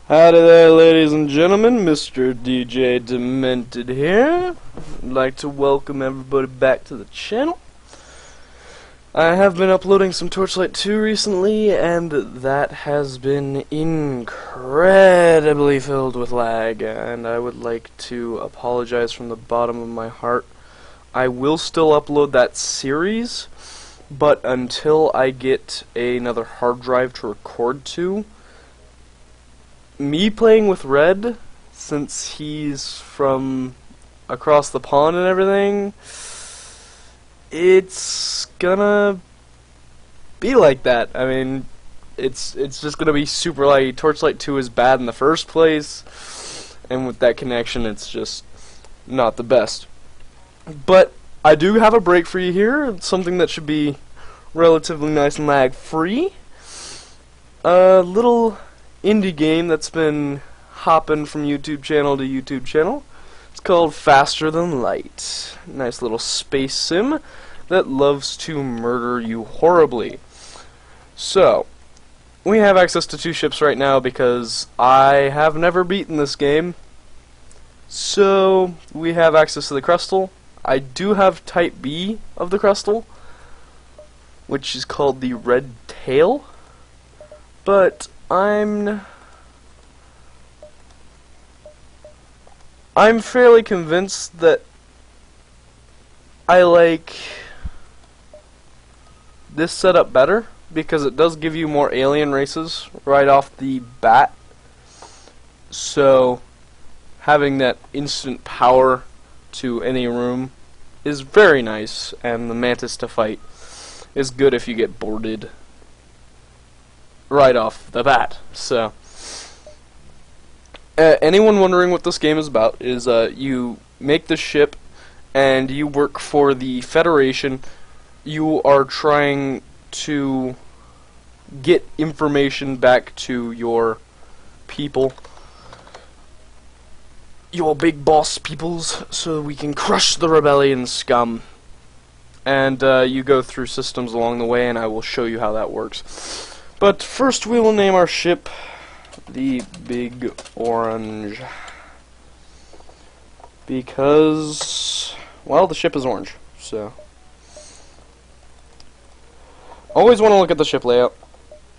Howdy there, ladies and gentlemen. Mr. DJ Demented here. I'd like to welcome everybody back to the channel. I have been uploading some Torchlight 2 recently, and that has been incredibly filled with lag, and I would like to apologize from the bottom of my heart. I will still upload that series, but until I get another hard drive to record to, me playing with Red, since he's from across the pond and everything, it's gonna be like that. I mean, it's just gonna be super laggy. Torchlight 2 is bad in the first place, and with that connection, it's just not the best. But I do have a break for you here, something that should be relatively nice and lag-free. A little indie game that's been hopping from YouTube channel to YouTube channel. It's called Faster Than Light. Nice little space sim that loves to murder you horribly. So, we have access to 2 ships right now because I have never beaten this game. So, we have access to the Crystal. I do have Type B of the Crystal, which is called the Red Tail. But I'm fairly convinced that I like this setup better because it does give you more alien races right off the bat. So having that instant power to any room is very nice, and the Mantis to fight is good if you get boarded right off the bat. So, anyone wondering what this game is about is you make the ship and you work for the Federation. You are trying to get information back to your people, your big boss peoples, so we can crush the rebellion scum. And you go through systems along the way, and I will show you how that works. But first we will name our ship the Big Orange, because, well, the ship is orange, so. Always want to look at the ship layout.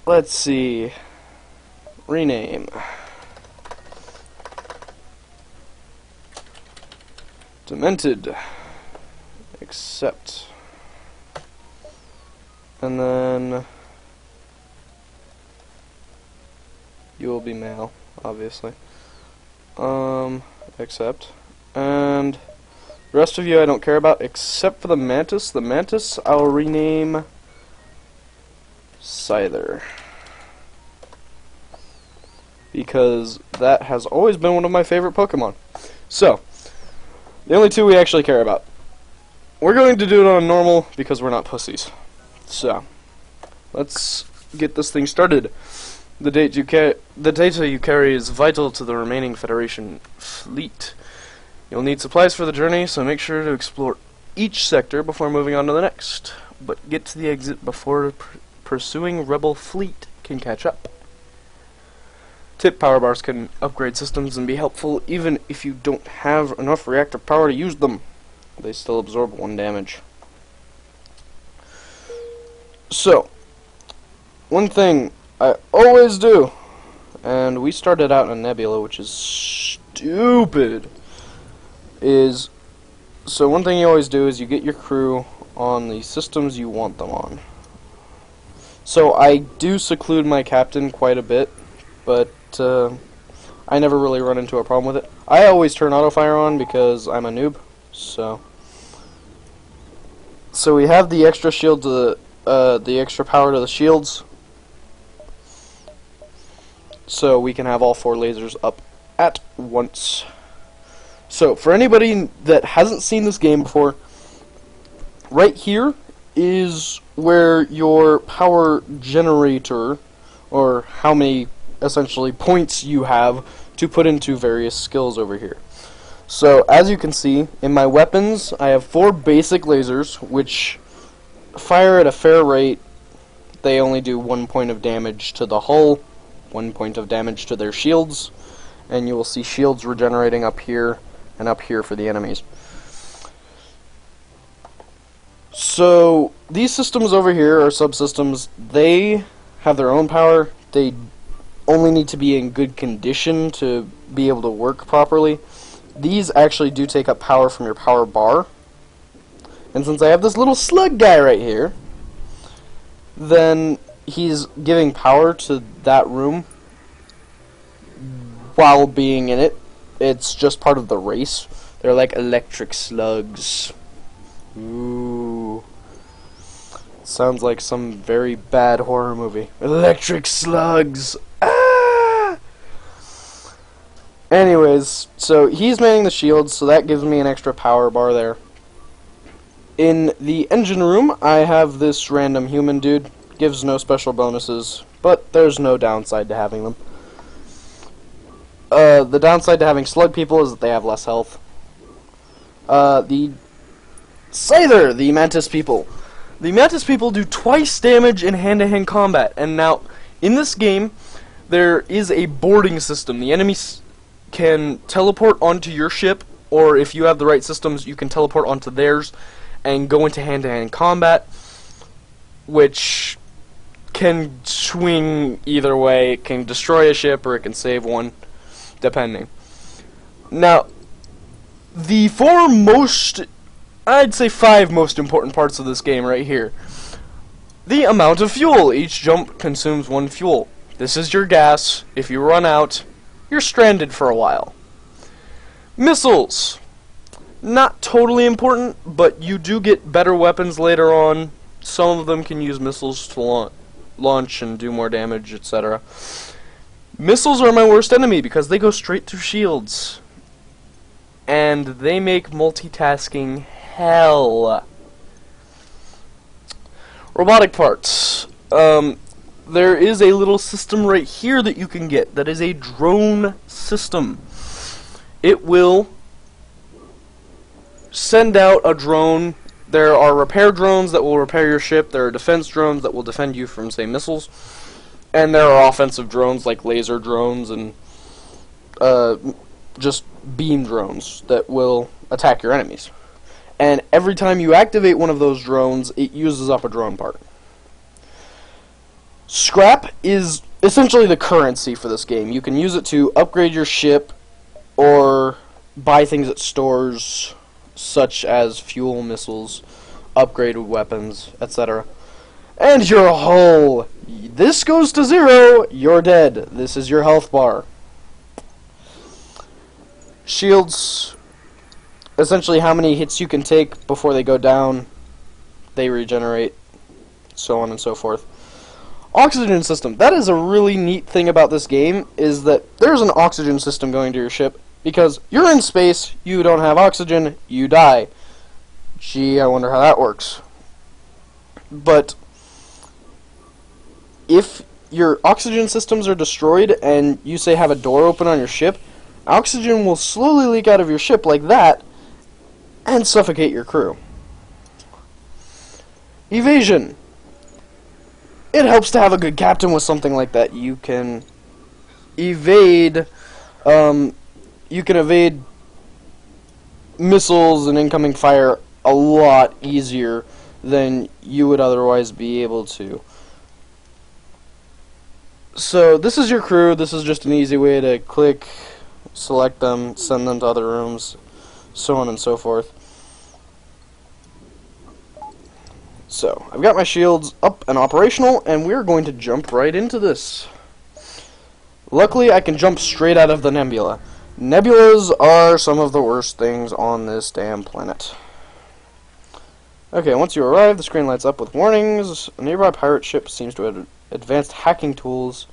Let's see. Rename. Demented. Accept. And then you will be male, obviously. Accept. And the rest of you I don't care about, except for the Mantis. The Mantis I'll rename Scyther, because that has always been one of my favorite Pokemon. So, the only 2 we actually care about. We're going to do it on normal because we're not pussies. So, let's get this thing started. The data you carry is vital to the remaining Federation fleet. You'll need supplies for the journey, so make sure to explore each sector before moving on to the next. But get to the exit before pursuing Rebel fleet can catch up. Tip: power bars can upgrade systems and be helpful even if you don't have enough reactor power to use them. They still absorb 1 damage. So, one thing I always do, and we started out in a nebula, which is stupid, is, so one thing you always do is you get your crew on the systems you want them on. So I do seclude my captain quite a bit, but I never really run into a problem with it. I always turn auto-fire on because I'm a noob, so we have the extra shield to the extra power to the shields, so we can have all 4 lasers up at once. So, for anybody that hasn't seen this game before, right here is where your power generator, or how many, essentially, points you have to put into various skills over here. So, as you can see, in my weapons, I have 4 basic lasers, which fire at a fair rate. They only do 1 point of damage to the hull, 1 point of damage to their shields, and you will see shields regenerating up here and up here for the enemies. So these systems over here are subsystems. They have their own power. They only need to be in good condition to be able to work properly. These actually do take up power from your power bar. And since I have this little slug guy right here, then he's giving power to that room while being in it. It's just part of the race. They're like electric slugs. Ooh. Sounds like some very bad horror movie. Electric slugs! Ah! Anyways, so he's manning the shields, so that gives me an extra power bar there. In the engine room, I have this random human dude. Gives no special bonuses, but there's no downside to having them. The downside to having slug people is that they have less health. The Scyther, the Mantis people. The Mantis people do twice damage in hand-to-hand combat, and now, in this game, there is a boarding system. The enemies can teleport onto your ship, or if you have the right systems, you can teleport onto theirs and go into hand-to-hand combat, which can swing either way. It can destroy a ship, or it can save one, depending. Now, the I'd say 5 most important parts of this game right here. The amount of fuel. Each jump consumes 1 fuel. This is your gas. If you run out, you're stranded for a while. Missiles. Not totally important, but you do get better weapons later on. Some of them can use missiles to launch and do more damage, etc. Missiles are my worst enemy because they go straight through shields. And they make multitasking hell. Robotic parts. There is a little system right here that you can get that is a drone system. It will send out a drone. There are repair drones that will repair your ship. There are defense drones that will defend you from, say, missiles. And there are offensive drones like laser drones and just beam drones that will attack your enemies. And every time you activate one of those drones, it uses up a drone part. Scrap is essentially the currency for this game. You can use it to upgrade your ship or buy things at stores such as fuel, missiles, upgraded weapons, etc. And your hull. This goes to 0, you're dead. This is your health bar. Shields, essentially how many hits you can take before they go down, they regenerate, so on and so forth. Oxygen system. That is a really neat thing about this game, is that there's an oxygen system going to your ship, because you're in space, you don't have oxygen, you die. Gee, I wonder how that works. But if your oxygen systems are destroyed and you, say, have a door open on your ship, oxygen will slowly leak out of your ship like that and suffocate your crew. Evasion. It helps to have a good captain with something like that. You can evade missiles and incoming fire a lot easier than you would otherwise be able to. So this is your crew. This is just an easy way to click, select them, send them to other rooms, so on and so forth. So, I've got my shields up and operational, and we're going to jump right into this. Luckily, I can jump straight out of the nebula. Nebulas are some of the worst things on this damn planet. Okay, once you arrive, the screen lights up with warnings. A nearby pirate ship seems to have advanced hacking tools.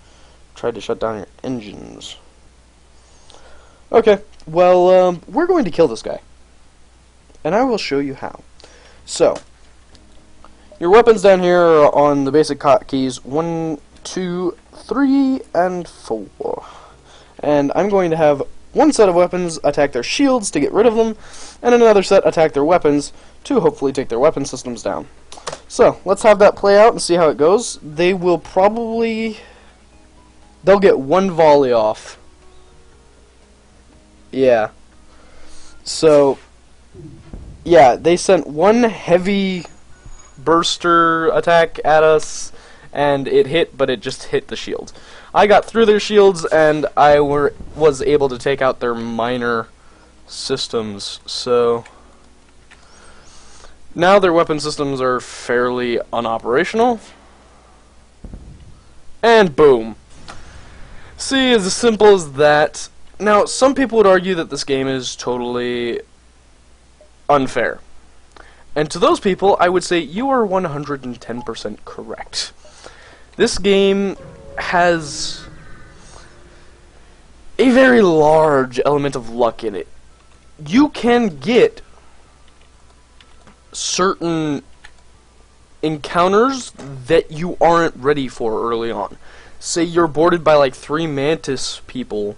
Tried to shut down your engines. Okay, well, we're going to kill this guy. And I will show you how. So, your weapons down here are on the basic hotkeys 1, 2, 3, and 4. And I'm going to have one set of weapons attack their shields to get rid of them, and another set attack their weapons to hopefully take their weapon systems down. So, let's have that play out and see how it goes. They will probably they'll get one volley off. Yeah. So, yeah, they sent one heavy burster attack at us, and it hit, but it just hit the shield. I got through their shields, and I was able to take out their minor systems. So now their weapon systems are fairly unoperational. And boom. See, as simple as that. Now, some people would argue that this game is totally unfair. And to those people, I would say you are 110% correct. This game has a very large element of luck in it. You can get certain encounters that you aren't ready for early on. Say you're boarded by like 3 mantis people,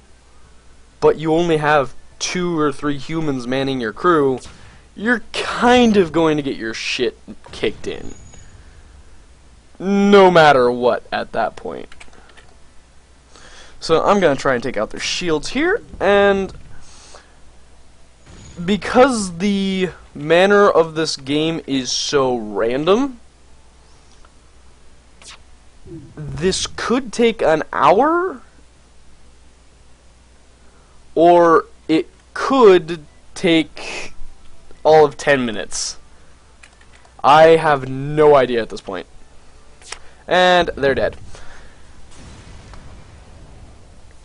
but you only have 2 or 3 humans manning your crew. You're kind of going to get your shit kicked in, no matter what at that point. So I'm going to try and take out their shields here, and because the manner of this game is so random, this could take an hour, or it could take all of 10 minutes. I have no idea at this point. And they're dead.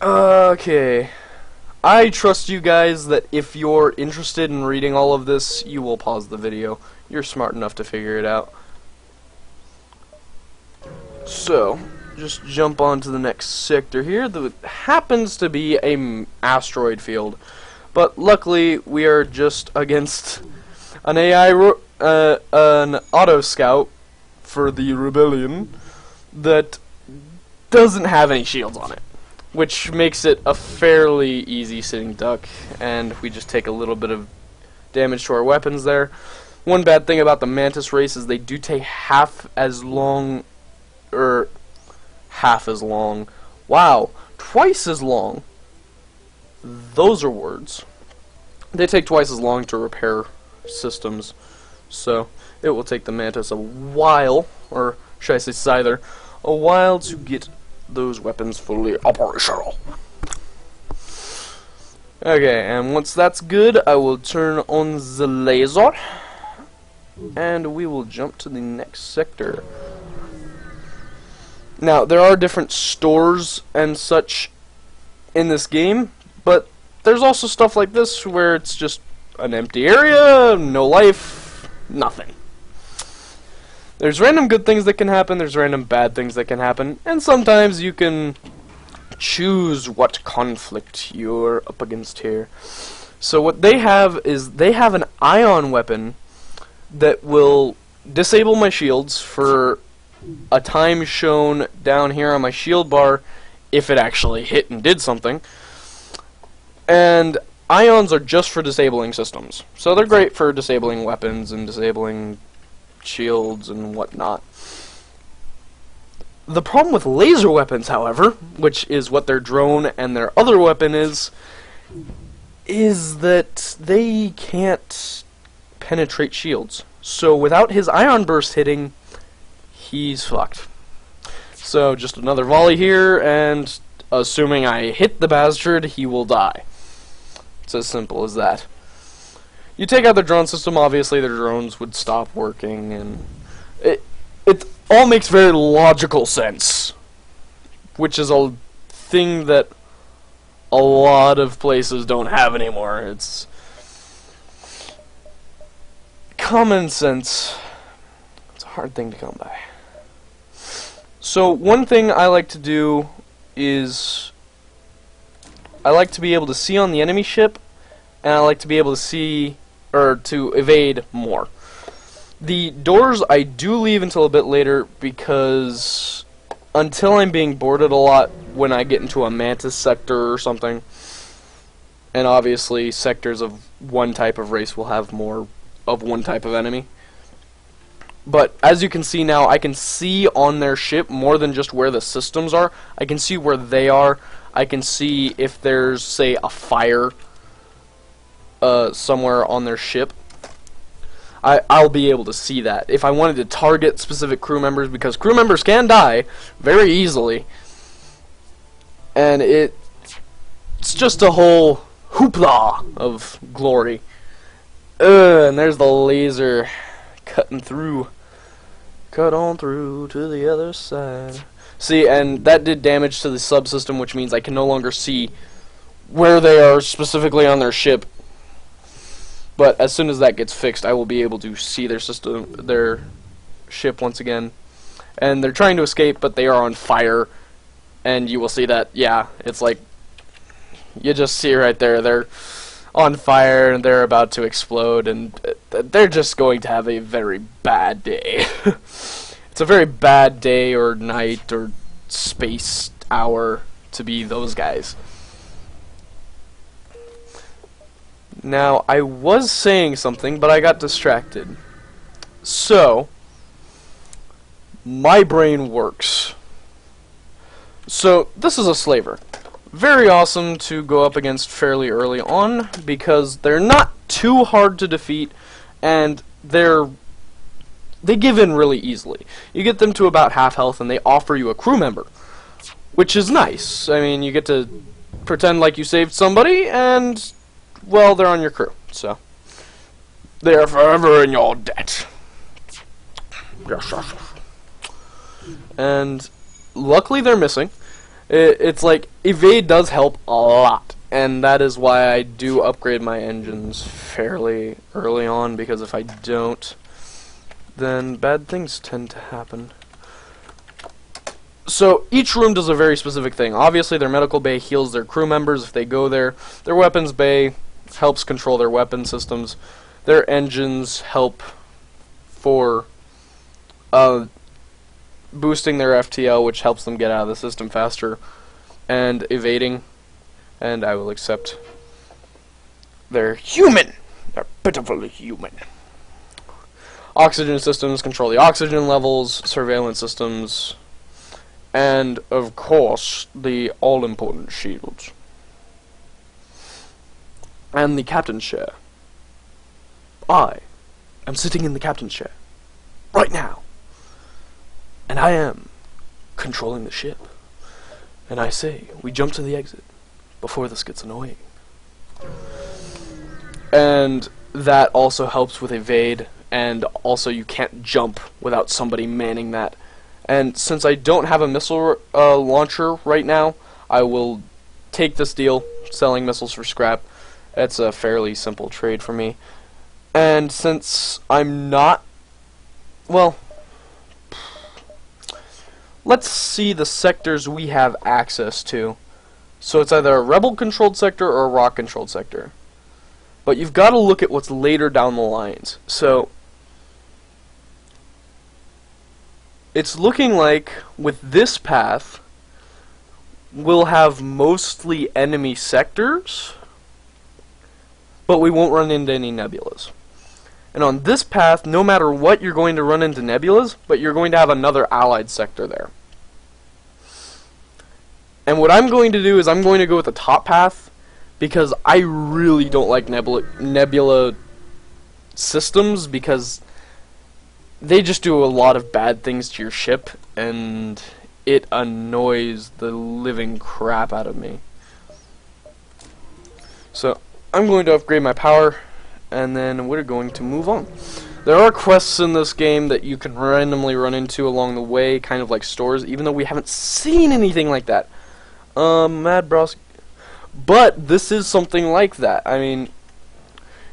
Okay. I trust you guys that if you're interested in reading all of this, you will pause the video. You're smart enough to figure it out. So, just jump on to the next sector here. That happens to be an asteroid field. But luckily, we are just against an an auto scout for the rebellion that doesn't have any shields on it, which makes it a fairly easy sitting duck, and we just take a little bit of damage to our weapons there. One bad thing about the Mantis race is they do take half as long, wow, twice as long. Those are words. They take twice as long to repair systems, so it will take the Mantis a while, or should I say Scyther, a while to get those weapons fully operational. Okay, and once that's good, I will turn on the laser, and we will jump to the next sector. Now, there are different stores and such in this game, but there's also stuff like this where it's just an empty area, no life, nothing. There's random good things that can happen, there's random bad things that can happen, and sometimes you can choose what conflict you're up against here. So what they have is they have an ion weapon that will disable my shields for a time shown down here on my shield bar if it actually hit and did something. And ions are just for disabling systems. So they're great for disabling weapons and disabling shields and whatnot. The problem with laser weapons, however, which is what their drone and their other weapon is that they can't penetrate shields. So without his ion burst hitting, he's fucked. So just another volley here, and assuming I hit the bastard, he will die. It's as simple as that. You take out their drone system, obviously their drones would stop working, and it all makes very logical sense, which is a thing that a lot of places don't have anymore. It's common sense. It's a hard thing to come by. So one thing I like to do is I like to be able to see on the enemy ship, and I like to be able to see, or to evade more. The doors I do leave until a bit later, because until I'm being boarded a lot when I get into a Mantis sector or something, and obviously sectors of one type of race will have more of one type of enemy, But as you can see now, I can see on their ship more than just where the systems are. I can see where they are. I can see if there's, say, a fire somewhere on their ship. I'll be able to see that. If I wanted to target specific crew members, because crew members can die very easily. And it's just a whole hoopla of glory. And there's the laser cutting through. Cut on through to the other side. See, and that did damage to the subsystem, which means I can no longer see where they are specifically on their ship. But as soon as that gets fixed, I will be able to see their ship once again. And they're trying to escape, but they are on fire. And you will see that, yeah, it's like, you just see right there, they're on fire and they're about to explode, and they're just going to have a very bad day. It's a very bad day or night or space hour to be those guys. Now, I was saying something, but I got distracted. So, my brain works. So, this is a slaver. Very awesome to go up against fairly early on, because they're not too hard to defeat, and they give in really easily. You get them to about half health, and they offer you a crew member, which is nice. I mean, you get to pretend like you saved somebody, and, well, they're on your crew, so they are forever in your debt. And luckily they're missing. It's like, evade does help a lot, and that is why I do upgrade my engines fairly early on, because if I don't, then bad things tend to happen. So, each room does a very specific thing. Obviously, their medical bay heals their crew members if they go there. Their weapons bay helps control their weapon systems. Their engines help for boosting their FTL, which helps them get out of the system faster, and evading, and I will accept. They're human! They're pitifully human. Oxygen systems control the oxygen levels, surveillance systems, and, of course, the all-important shields. And the captain's chair. I am sitting in the captain's chair. Right now. And I am controlling the ship. And I say, we jump to the exit before this gets annoying. And that also helps with evade, and also you can't jump without somebody manning that. And since I don't have a missile launcher right now, I will take this deal, selling missiles for scrap. It's a fairly simple trade for me. And since I'm not, well, let's see the sectors we have access to. So it's either a rebel-controlled sector or a rock-controlled sector. But you've got to look at what's later down the lines. So it's looking like with this path, we'll have mostly enemy sectors, but we won't run into any nebulas. And on this path, no matter what, you're going to run into nebulas, but you're going to have another allied sector there. And what I'm going to do is I'm going to go with the top path, because I really don't like nebula systems, because they just do a lot of bad things to your ship, and it annoys the living crap out of me. So I'm going to upgrade my power, and then we're going to move on. There are quests in this game that you can randomly run into along the way, kind of like stores, even though we haven't seen anything like that. Mad Bros. But this is something like that. I mean,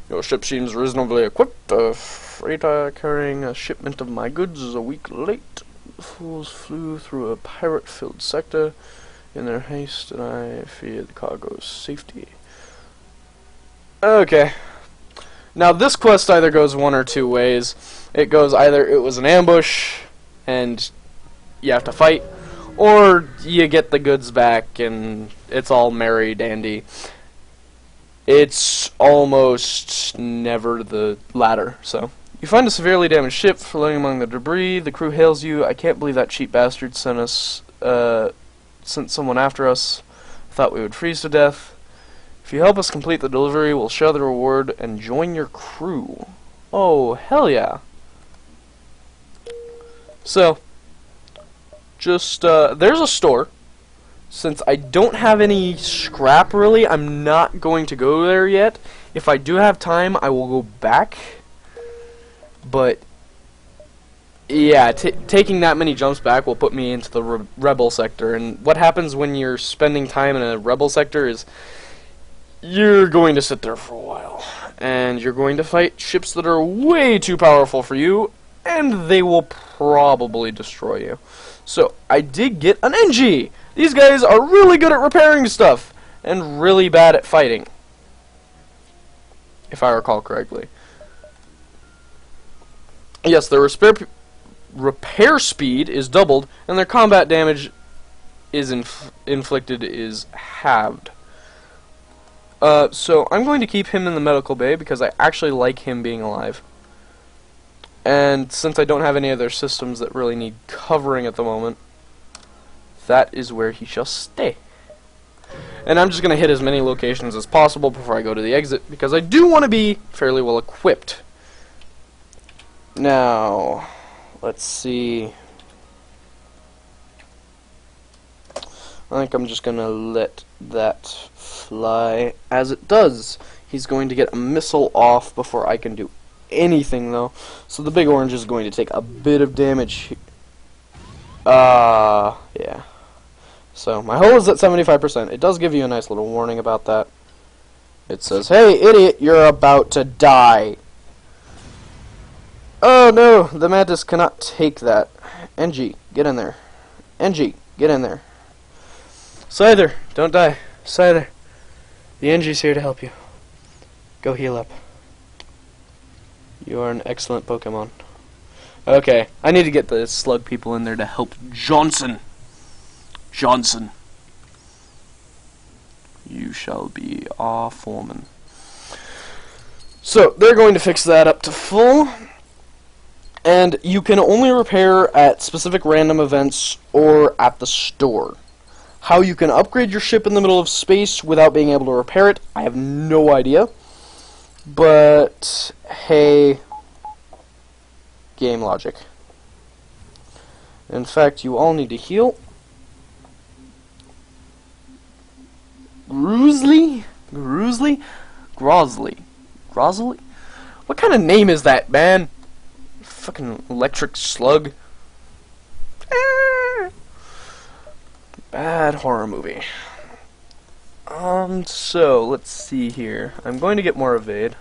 your ship seems reasonably equipped. A freighter carrying a shipment of my goods is a week late. The fools flew through a pirate-filled sector in their haste, and I feared the cargo's safety. Okay. Now, this quest either goes one or two ways. It goes either it was an ambush, and you have to fight, or you get the goods back, and it's all merry dandy. It's almost never the latter, so You find a severely damaged ship floating among the debris. The crew hails you. I can't believe that cheap bastard sent someone after us. Thought we would freeze to death. If you help us complete the delivery, we'll share the reward and join your crew. Oh, hell yeah. So, just, there's a store. Since I don't have any scrap, really, I'm not going to go there yet. If I do have time, I will go back. But, yeah, taking that many jumps back will put me into the rebel sector. And what happens when you're spending time in a rebel sector is you're going to sit there for a while. And you're going to fight ships that are way too powerful for you. And they will probably destroy you. So, I did get an NG! These guys are really good at repairing stuff. And really bad at fighting. If I recall correctly. Yes, their repair speed is doubled, and their combat damage is inflicted is halved. So I'm going to keep him in the medical bay because I actually like him being alive. And since I don't have any other systems that really need covering at the moment, that is where he shall stay. And I'm just going to hit as many locations as possible before I go to the exit, because I do want to be fairly well equipped. Now, let's see. I think I'm just going to let that fly as it does. He's going to get a missile off before I can do anything, though. So the big orange is going to take a bit of damage. Yeah. So my hull is at 75%. It does give you a nice little warning about that. It says, "Hey, idiot, you're about to die." Oh no, the Mantis cannot take that. NG, get in there. NG, get in there. Scyther, don't die. Scyther, the NG's here to help you. Go heal up. You are an excellent Pokemon. Okay, I need to get the slug people in there to help Johnson. Johnson. You shall be our foreman. So, they're going to fix that up to full. And you can only repair at specific random events or at the store. How you can upgrade your ship in the middle of space without being able to repair it, I have no idea. But, hey, game logic. In fact, you all need to heal. Grosley? Grosley? What kind of name is that, man? Fucking electric slug. Bad horror movie. So, let's see here. I'm going to get more evade.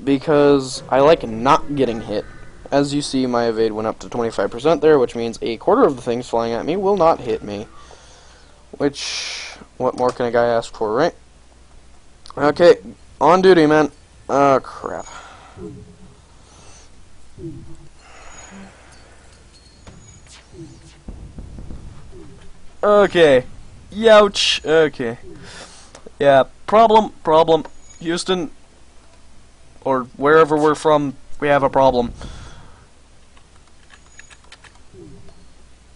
Because I like not getting hit. As you see, my evade went up to 25% there, which means a quarter of the things flying at me will not hit me. Which, what more can a guy ask for, right? Okay, on duty, man. Oh, crap. Okay. Youch. Okay. Yeah, problem. Houston, or wherever we're from, we have a problem.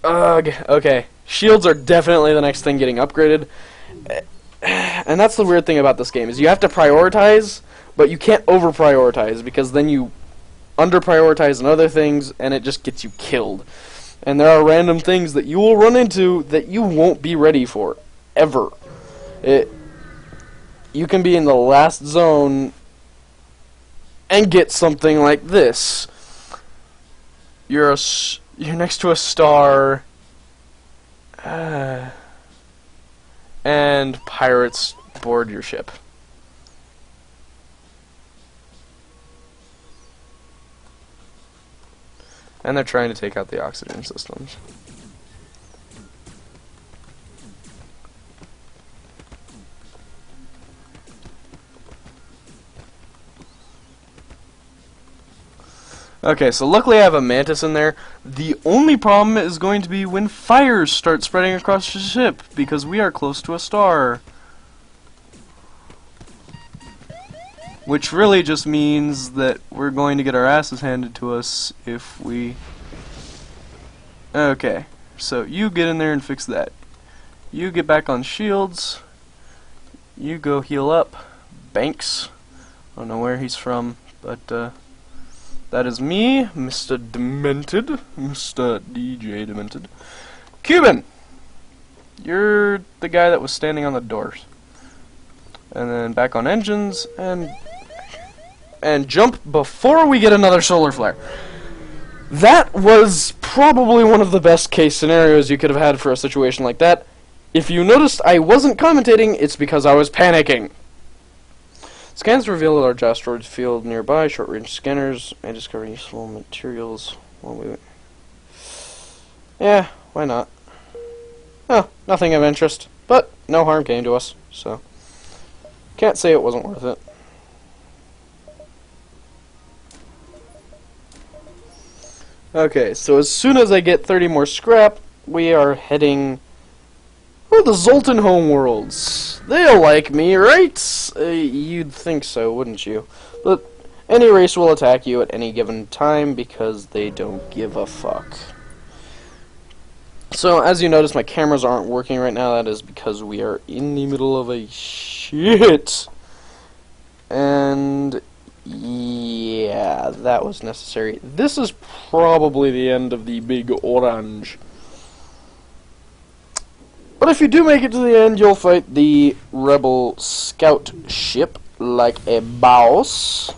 Ugh. Okay. Shields are definitely the next thing getting upgraded. And that's the weird thing about this game, is you have to prioritize, but you can't over-prioritize, because then you under-prioritize on other things, and it just gets you killed. And there are random things that you will run into that you won't be ready for, ever. You can be in the last zone and get something like this. You're next to a star, and pirates board your ship. And they're trying to take out the oxygen systems. Okay, so luckily I have a Mantis in there. The only problem is going to be when fires start spreading across the ship, because we are close to a star. which really just means that we're going to get our asses handed to us if we... Okay, so you get in there and fix that. You get back on shields. You go heal up. Banks. I don't know where he's from, but that is me, Mr. Demented. Mr. DJ Demented. Cuban! You're the guy that was standing on the doors. And then back on engines, and jump before we get another solar flare. That was probably one of the best case scenarios you could have had for a situation like that. If you noticed I wasn't commentating, it's because I was panicking. Scans reveal a large asteroid field nearby, short-range scanners, and discover useful materials. Yeah, why not? Oh, nothing of interest, but no harm came to us, so can't say it wasn't worth it. Okay, so as soon as I get 30 more scrap, we are heading... Oh, the Zoltan homeworlds. They'll like me, right? You'd think so, wouldn't you? But any race will attack you at any given time because they don't give a fuck. So, as you notice, my cameras aren't working right now. That is because we are in the middle of a shit. And... yeah, that was necessary. This is probably the end of the big orange. But if you do make it to the end, you'll fight the rebel scout ship like a boss.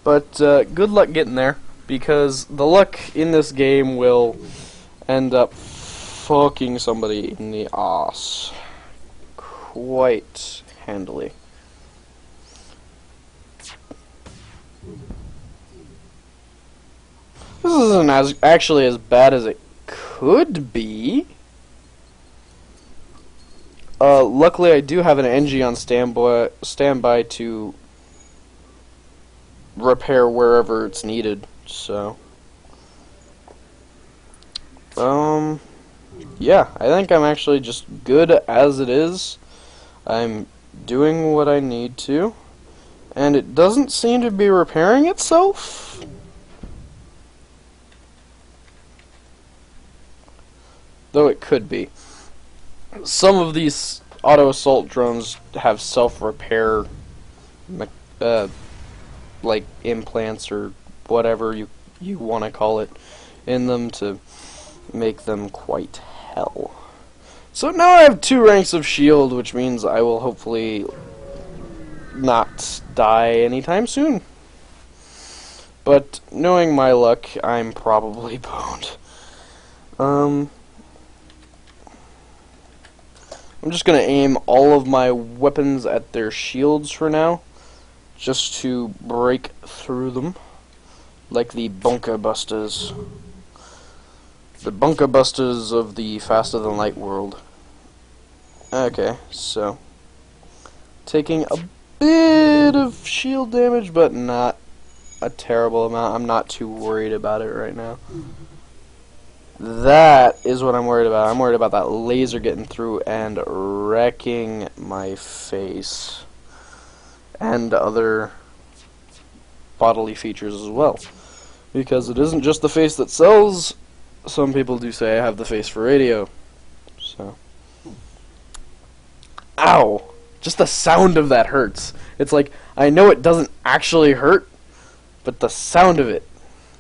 But good luck getting there, because the luck in this game will end up fucking somebody in the ass quite handily. This isn't actually as bad as it could be. Luckily, I do have an NG on standby to repair wherever it's needed. So, yeah, I think I'm actually just good as it is. I'm doing what I need to, and it doesn't seem to be repairing itself. Though it could be. Some of these auto assault drones have self-repair, like implants or whatever you want to call it, in them to make them quite hell. So now I have 2 ranks of shield, which means I will hopefully not die anytime soon. But knowing my luck, I'm probably boned. I'm just going to aim all of my weapons at their shields for now, just to break through them, like the bunker busters. The bunker busters of the faster than light world. Okay, so taking a bit of shield damage, but not a terrible amount. I'm not too worried about it right now. That is what I'm worried about. I'm worried about that laser getting through and wrecking my face and other bodily features as well. Because it isn't just the face that sells. Some people do say I have the face for radio. So, ow! Just the sound of that hurts. It's like, I know it doesn't actually hurt, but the sound of it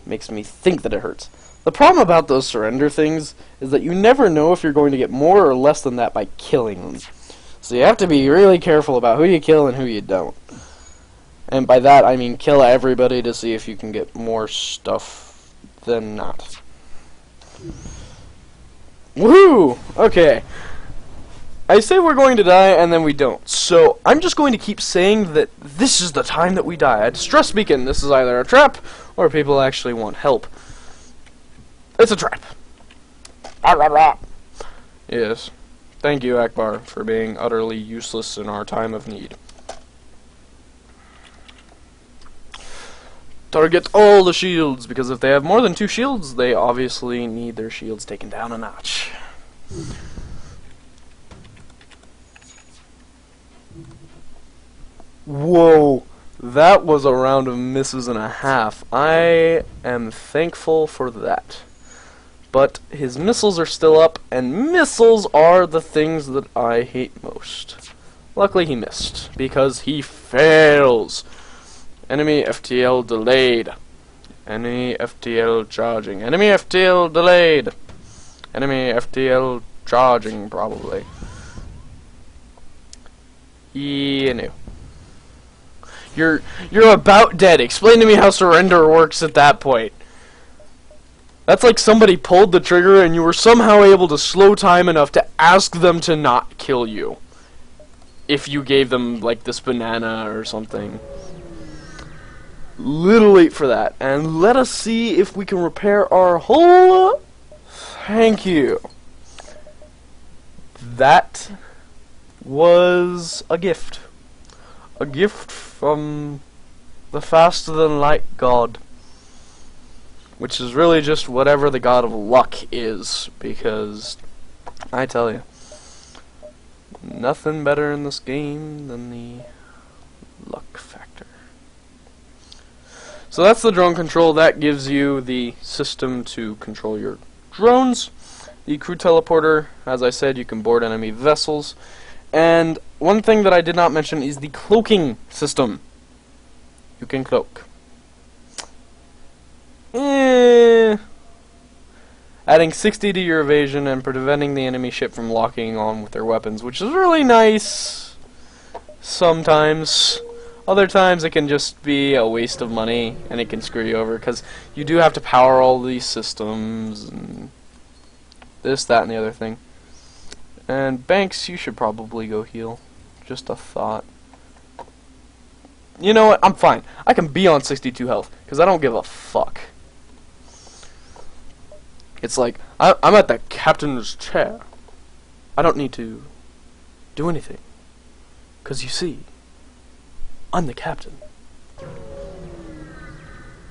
makes me think that it hurts. The problem about those surrender things is that you never know if you're going to get more or less than that by killing them. So you have to be really careful about who you kill and who you don't. And by that I mean kill everybody to see if you can get more stuff than not. Woohoo! Okay. I say we're going to die and then we don't. So I'm just going to keep saying that this is the time that we die. At stress beacon, this is either a trap or people actually want help. It's a trap. Yes. Thank you, Akbar, for being utterly useless in our time of need. Target all the shields, because if they have more than 2 shields, they obviously need their shields taken down a notch. Whoa, that was a round of misses and a half. I am thankful for that. But his missiles are still up, and missiles are the things that I hate most. Luckily he missed, because he fails. Enemy FTL delayed. Enemy FTL charging. Enemy FTL delayed. Enemy FTL charging, probably. Yeah, no. You're about dead. Explain to me how surrender works at that point. That's like somebody pulled the trigger and you were somehow able to slow time enough to ask them to not kill you. If you gave them, like, this banana or something. Little late for that. And let us see if we can repair our hull. Thank you. That was a gift. A gift from the faster than light god. Which is really just whatever the god of luck is. Because, I tell you, nothing better in this game than the luck factor. So that's the drone control. That gives you the system to control your drones. The crew teleporter, as I said, you can board enemy vessels. And one thing that I did not mention is the cloaking system. You can cloak. Adding 60 to your evasion and preventing the enemy ship from locking on with their weapons, which is really nice sometimes. Other times it can just be a waste of money and it can screw you over because you do have to power all these systems and this, that, and the other thing. And Banks, you should probably go heal. Just a thought. You know what? I'm fine. I can be on 62 health because I don't give a fuck. It's like, I'm at the captain's chair. I don't need to do anything. Because you see, I'm the captain.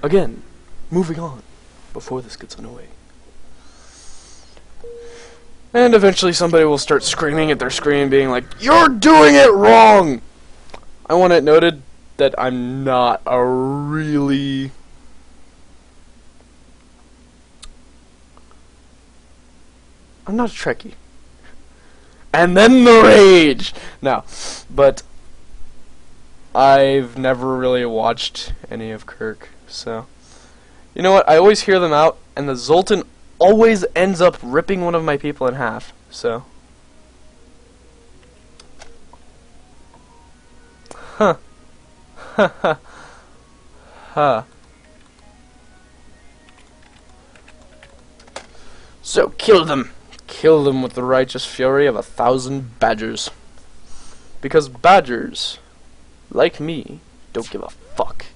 Again, moving on before this gets annoying. And eventually somebody will start screaming at their screen being like, "You're doing it wrong!" I want it noted that I'm not a really... I'm not a Trekkie. And then the rage! No, but I've never really watched any of Kirk, so... You know what, I always hear them out, and the Zoltan always ends up ripping one of my people in half, so... Huh. Ha ha. Ha. So, kill them! Kill them with the righteous fury of 1,000 badgers. Because badgers, like me, don't give a fuck.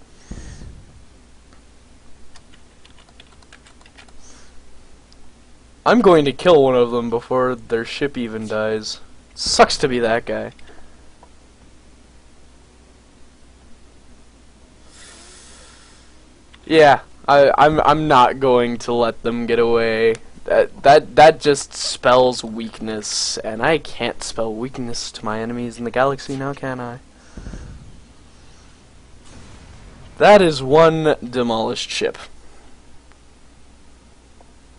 I'm going to kill one of them before their ship even dies. Sucks to be that guy. Yeah, I'm not going to let them get away. That just spells weakness, and I can't spell weakness to my enemies in the galaxy now, can I? That is one demolished ship.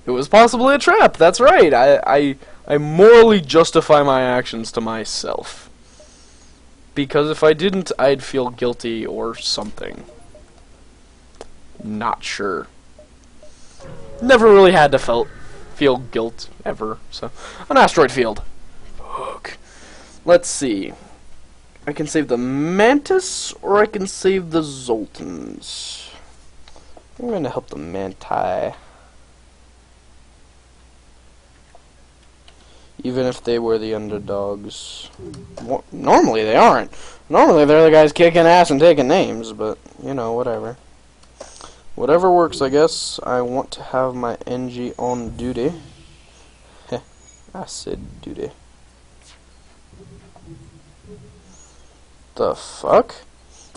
It was possibly a trap, that's right. I morally justify my actions to myself. Because if I didn't, I'd feel guilty or something. Not sure. Never really had to feel guilt ever. So, an asteroid field. Fuck. Let's see. I can save the Mantis or I can save the Zoltans. I'm going to help the Manti. Even if they were the underdogs. Normally they aren't. Normally they're the guys kicking ass and taking names, but, you know, whatever. Whatever works, I guess. I want to have my NG on duty. Heh, I said duty. The fuck?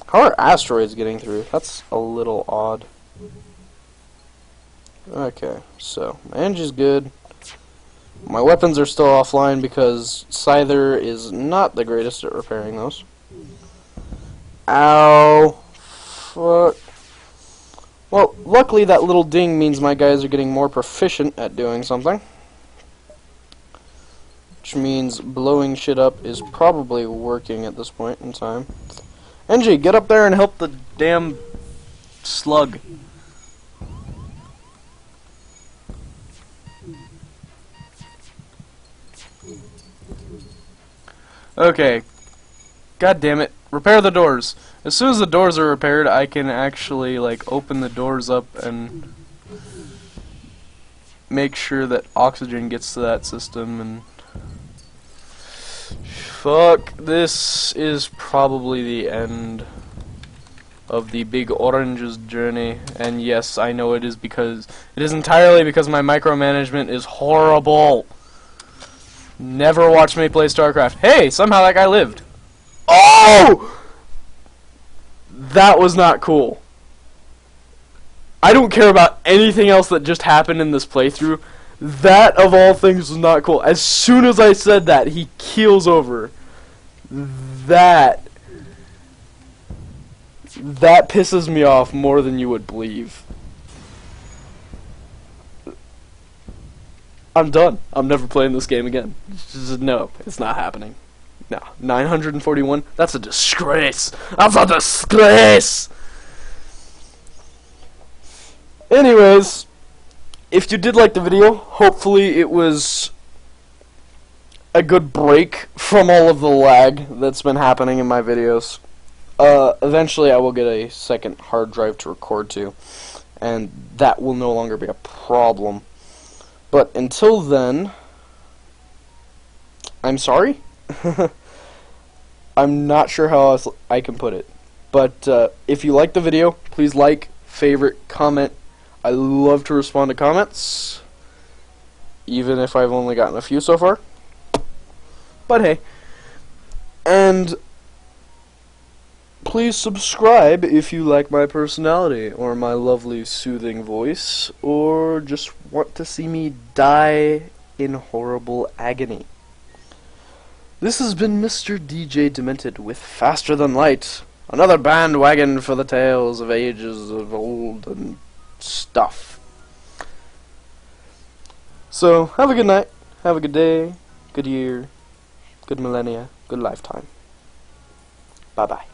How are asteroids getting through? That's a little odd. Okay, so my NG's good. My weapons are still offline because Scyther is not the greatest at repairing those. Ow. Fuck. Well, luckily that little ding means my guys are getting more proficient at doing something. Which means blowing shit up is probably working at this point in time. NG, get up there and help the damn slug. Okay. God damn it. Repair the doors. As soon as the doors are repaired, I can actually, like, open the doors up and make sure that oxygen gets to that system. And fuck, this is probably the end of the Big Orange's journey. And yes, I know it is entirely because my micromanagement is horrible. Never watch me play StarCraft. Hey, somehow that guy lived. Oh! That was not cool. I don't care about anything else that just happened in this playthrough. That, of all things, was not cool. As soon as I said that, he keels over. That pisses me off more than you would believe. I'm done. I'm never playing this game again. No, it's not happening. No, 941? That's a disgrace. That's a disgrace! Anyways, if you did like the video, hopefully it was a good break from all of the lag that's been happening in my videos. Eventually I will get a second hard drive to record to, and that will no longer be a problem. But until then, I'm sorry. I'm not sure how else I can put it. But if you like the video, please like, favorite, comment. I love to respond to comments, even if I've only gotten a few so far. But hey. And please subscribe if you like my personality, or my lovely soothing voice, or just want to see me die in horrible agony. This has been Mr. DJ Demented with Faster Than Light, another bandwagon for the tales of ages of old and stuff. So, have a good night, have a good day, good year, good millennia, good lifetime. Bye-bye.